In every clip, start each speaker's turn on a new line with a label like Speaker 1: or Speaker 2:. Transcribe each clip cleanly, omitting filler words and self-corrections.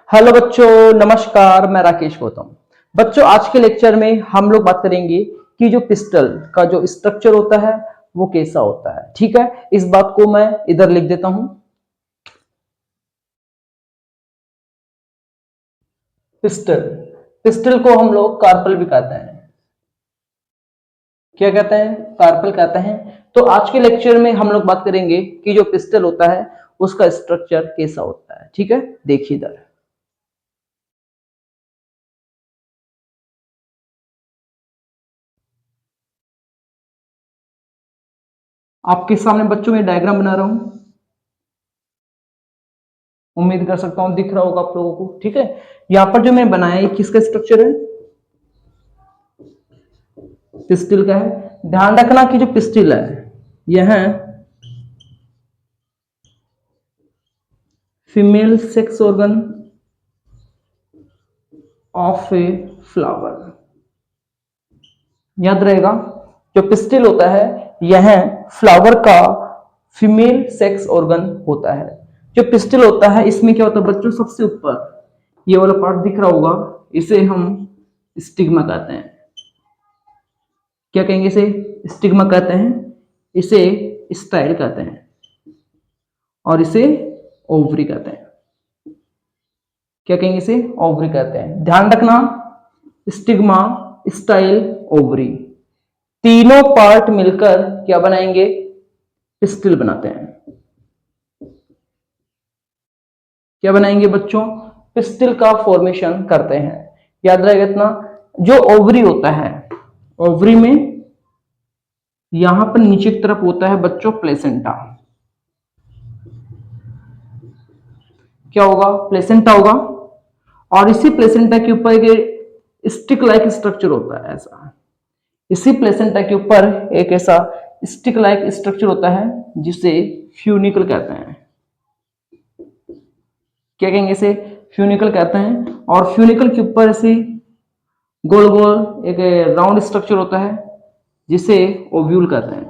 Speaker 1: Hello बच्चों, नमस्कार। मैं राकेश गौतम। बच्चों, आज के लेक्चर में हम लोग बात करेंगे कि जो पिस्टल का जो स्ट्रक्चर होता है वो कैसा होता है। ठीक है, इस बात को मैं इधर लिख देता हूं। पिस्टल पिस्टल को हम लोग कार्पल भी कहते हैं। क्या कहते हैं? कार्पल कहते हैं। तो आज के लेक्चर में हम लोग बात करेंगे कि जो पिस्टल होता है उसका स्ट्रक्चर कैसा होता है। ठीक है, देखिए इधर। आपके सामने बच्चों में डायग्राम बना रहा हूं। उम्मीद कर सकता हूं दिख रहा होगा आप लोगों को। ठीक है, यहां पर जो मैंने बनाया है किसका स्ट्रक्चर है? पिस्टल का है। ध्यान रखना कि जो पिस्टल है यह female sex organ of a flower. याद रहेगा, जो पिस्टल होता है यह फ्लावर का फीमेल सेक्स ऑर्गन होता है। जो पिस्टल होता है इसमें क्या होता है बच्चों, सबसे ऊपर ये वाला पार्ट दिख रहा होगा, इसे हम स्टिग्मा कहते हैं। क्या कहेंगे? इसे स्टिग्मा कहते हैं, इसे स्टाइल कहते हैं और इसे ओवरी कहते हैं। क्या कहेंगे? इसे ओवरी कहते हैं। ध्यान रखना, स्टिग्मा, स्टाइल, ओवरी तीनों पार्ट मिलकर क्या बनाएंगे? पिस्टल बनाते हैं। क्या बनाएंगे बच्चों? पिस्टल का फॉर्मेशन करते हैं। याद रहेगा इतना। जो ओवरी होता है, ओवरी में यहां पर नीचे की तरफ होता है बच्चों प्लेसेंटा। क्या होगा? प्लेसेंटा होगा। और इसी प्लेसेंटा के ऊपर एक स्टिक लाइक स्ट्रक्चर होता है ऐसा। इसी प्लेसेंटा के ऊपर एक ऐसा स्टिक लाइक स्ट्रक्चर होता है जिसे फ्यूनिकल कहते हैं। क्या कहेंगे? इसे फ्यूनिकल कहते हैं। और फ्यूनिकल के ऊपर ऐसे गोल गोल एक राउंड स्ट्रक्चर होता है जिसे ओव्यूल कहते हैं।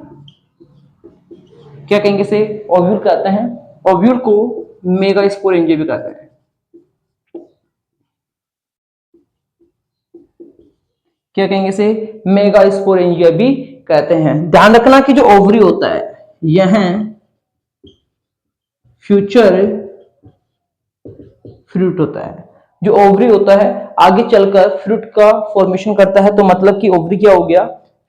Speaker 1: क्या कहेंगे? इसे ओव्यूल कहते हैं। ओव्यूल को मेगास्पोरेंजिया भी कहते हैं। क्या कहेंगे? इसे मेगास्पोरेंजिया भी कहते हैं। ध्यान रखना कि जो ओवरी होता है यह फ्यूचर फ्रूट होता है। जो ओवरी होता है आगे चलकर फ्रूट का फॉर्मेशन करता है, तो मतलब कि ओवरी क्या हो गया?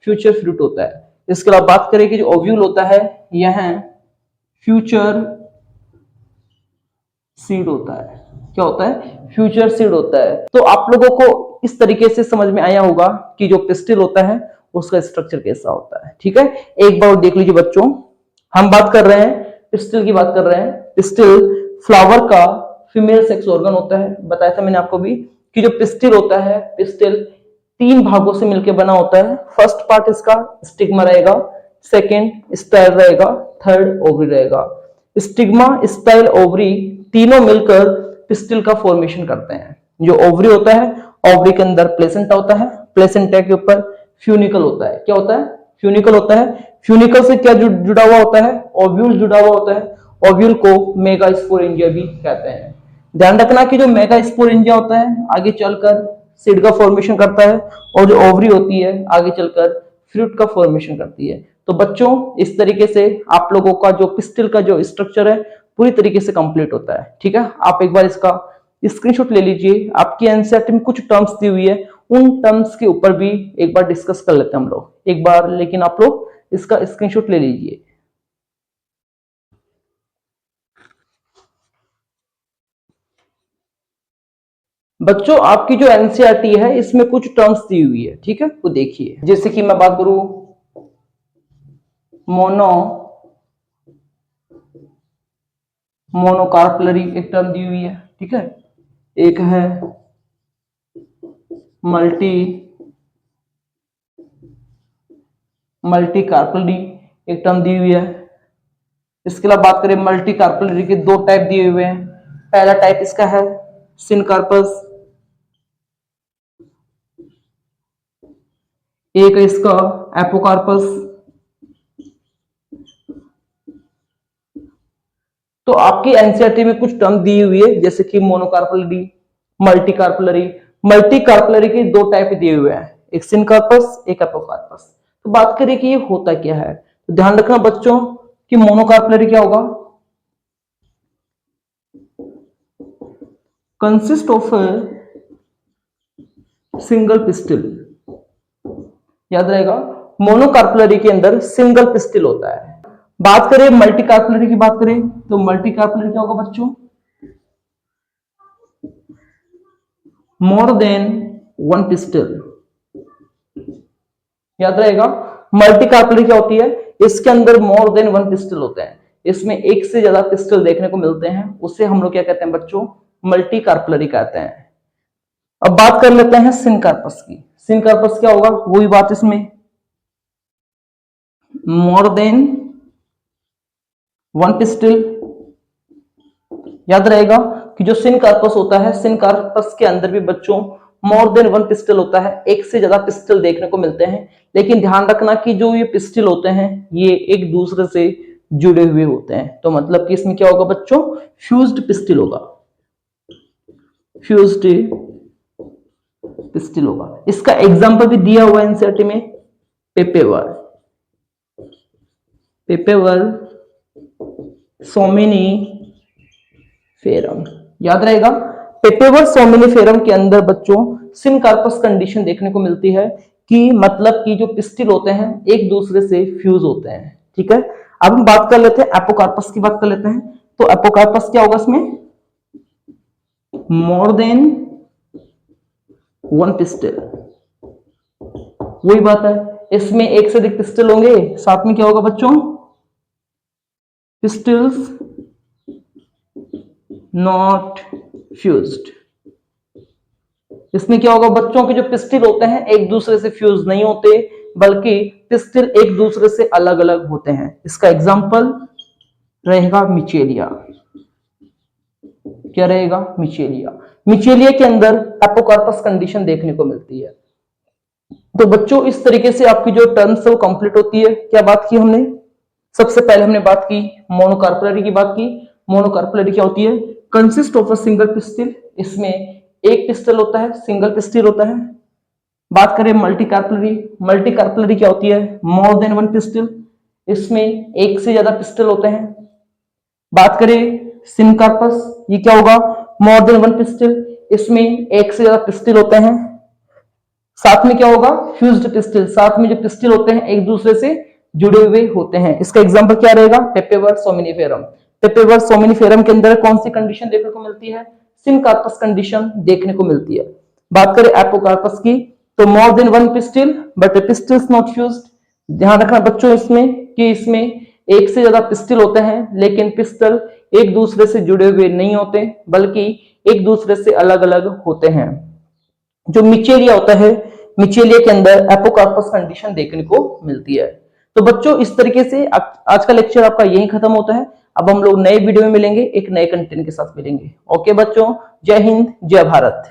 Speaker 1: फ्यूचर फ्रूट होता है। इसके अलावा बात करें कि जो ओव्यूल होता है यह फ्यूचर सीड होता है। क्या होता है? फ्यूचर सीड होता है। तो आप लोगों को इस तरीके से समझ में आया होगा कि जो पिस्टल होता है उसका स्ट्रक्चर कैसा होता है। ठीक है, एक बार देख लीजिए बच्चों। हम बात कर रहे हैं पिस्टल की, बात कर रहे हैं। पिस्टल फ्लावर का फीमेल सेक्स ऑर्गन होता है। बताया था मैंने आपको भी कि जो पिस्टल होता है, पिस्टल तीन भागों से मिलकर बना होता है। फर्स्ट पार्ट इसका स्टिग्मा रहेगा, सेकेंड स्टाइल रहेगा, थर्ड ओवरी रहेगा। स्टिग्मा, स्टाइल, ओवरी तीनों मिलकर पिस्टल का फॉर्मेशन करते हैं। जो ओवरी होता है, ओवरी के अंदर प्लेसेंटा होता है, प्लेसेंटा के ऊपर फ्यूनिकल होता है। क्या होता है? फ्यूनिकल होता है। फ्यूनिकल से क्या जुड़ा हुआ होता है? ओव्यूल जुड़ा हुआ होता है। ओव्यूल को मेगास्पोरेंजिया भी कहते हैं। ध्यान रखना कि जो मेगास्पोरेंजिया होता है आगे चलकर सीड का फॉर्मेशन करता है, और जो ओवरी होती है आगे चलकर फ्रूट का फॉर्मेशन करती है। तो बच्चों, इस तरीके से आप लोगों का जो पिस्टल का जो स्ट्रक्चर है पूरी तरीके से कंप्लीट होता है। ठीक है, आप एक बार इसका स्क्रीनशॉट ले लीजिए। आपकी एनसीईआरटी में कुछ टर्म्स दी हुई है, उन टर्म्स के ऊपर भी एक बार डिस्कस कर लेते हैं हम लोग एक बार, लेकिन आप लोग इसका स्क्रीनशॉट ले लीजिए। बच्चों, आपकी जो एनसीईआरटी है इसमें कुछ टर्म्स दी हुई है। ठीक है, वो देखिए। जैसे कि मैं बात करूं, मोनो मोनोकार्पलरी एक टर्म दी हुई है। ठीक है, एक है मल्टी मल्टी कार्पलरी एक टर्म दी हुई है। इसके अलावा बात करें मल्टी कार्पलरी के दो टाइप दिए हुए हैं। पहला टाइप इसका है सिनकार्पस, एक है इसका एपोकार्पस। तो आपकी एनसीईआरटी में कुछ टर्म दी हुई है जैसे कि monocarpellary, multi carpellary. Multi carpellary के दो टाइप दिए हुए हैं, एक सिनकार्पस एक एपोकार्पस। तो बात करें कि ये होता क्या है, तो ध्यान रखना बच्चों कि मोनोकार्पलरी क्या होगा, कंसिस्ट ऑफ सिंगल पिस्टिल। याद रहेगा, मोनोकार्पलरी के अंदर सिंगल पिस्टिल होता है। बात करें मल्टी कार्पलरी की, बात करें तो मल्टी कार्पलरी क्या होगा बच्चों, मोर देन वन पिस्टल। याद रहेगा, मल्टी कार्पलरी क्या होती है, इसके अंदर मोर देन वन पिस्टल होते हैं, इसमें एक से ज्यादा पिस्टल देखने को मिलते हैं, उसे हम लोग क्या कहते हैं बच्चों, मल्टी कार्पलरी कहते हैं। अब बात कर लेते हैं सिनकार्पस की। सिनकार्पस क्या होगा, वही बात, इसमें मोर देन वन पिस्टल। याद रहेगा कि जो सिनकार्पस होता है, सिनकार्पस के अंदर भी बच्चों मोर देन वन पिस्टल होता है, एक से ज्यादा पिस्टल देखने को मिलते हैं। लेकिन ध्यान रखना कि जो ये पिस्टल होते हैं ये एक दूसरे से जुड़े हुए होते हैं, तो मतलब कि इसमें क्या होगा बच्चों, फ्यूज्ड पिस्टल होगा, फ्यूज्ड पिस्टल होगा। इसका एग्जांपल भी दिया हुआ है एनसीईआरटी में, पेपेवर, पेपेवर सोमिनिफेरम। याद रहेगा, पेपेवर सोमिनिफेरम के अंदर बच्चों सिनकार्पस कंडीशन देखने को मिलती है कि मतलब कि जो पिस्टिल होते हैं एक दूसरे से फ्यूज होते हैं। ठीक है, अब हम बात कर लेते हैं एपोकार्पस की, बात कर लेते हैं। तो एपोकार्पस क्या होगा, इसमें मोर देन वन पिस्टिल, वही बात है, इसमें एक से अधिक पिस्टल होंगे, साथ में क्या होगा बच्चों, पिस्टल्स नॉट फ्यूज्ड। इसमें क्या होगा बच्चों के जो पिस्टल होते हैं एक दूसरे से फ्यूज नहीं होते, बल्कि पिस्टल एक दूसरे से अलग अलग होते हैं। इसका एग्जांपल रहेगा मिचेलिया। क्या रहेगा, मिचेलिया। मिचेलिया के अंदर एपोकार्पस कंडीशन देखने को मिलती है। तो बच्चों इस तरीके से आपकी जो टर्म्स है वो कंप्लीट होती है। क्या बात की हमने, सबसे पहले हमने बात की मोनोकार्पलरी की बात की। मोनोकार्पलरी क्या होती है, consist of a single pistil, इसमें एक पिस्टल होता है, सिंगल पिस्टल होता है। बात करें मल्टी कार्पलरी, मल्टी कार्पलरी क्या होती है, मोर देन वन पिस्टल, इसमें एक से ज्यादा पिस्टल होते हैं। बात करें सिनकार्पस, ये क्या होगा, मोर देन वन पिस्टल, इसमें एक से ज्यादा पिस्टल होते हैं। साथ में क्या होगा, फ्यूज्ड पिस्टल, साथ में जो पिस्टल होते हैं एक दूसरे से जुड़े हुए होते हैं। इसका एग्जांपल क्या रहेगा, पेपेवर सोमिनिफेरम। पेपेवर सोमिनिफेरम के अंदर कौन सी कंडीशन देखने को मिलती है, सिनकार्पस कंडीशन देखने को मिलती है। बात करें एपोकार्पस की, तो more than one pistol but pistols not fused. ध्यान रखना बच्चों इसमें कि इसमें एक से ज्यादा पिस्टल होते हैं, लेकिन पिस्टल एक दूसरे से जुड़े हुए नहीं होते, बल्कि एक दूसरे से अलग अलग होते हैं। जो मिचेलिया होता है, मिचेलिया के अंदर एपोकार्पस कंडीशन देखने को मिलती है। तो बच्चों इस तरीके से आज का लेक्चर आपका यही खत्म होता है। अब हम लोग नए वीडियो में मिलेंगे, एक नए कंटेंट के साथ मिलेंगे। ओके बच्चों, जय हिंद जय भारत।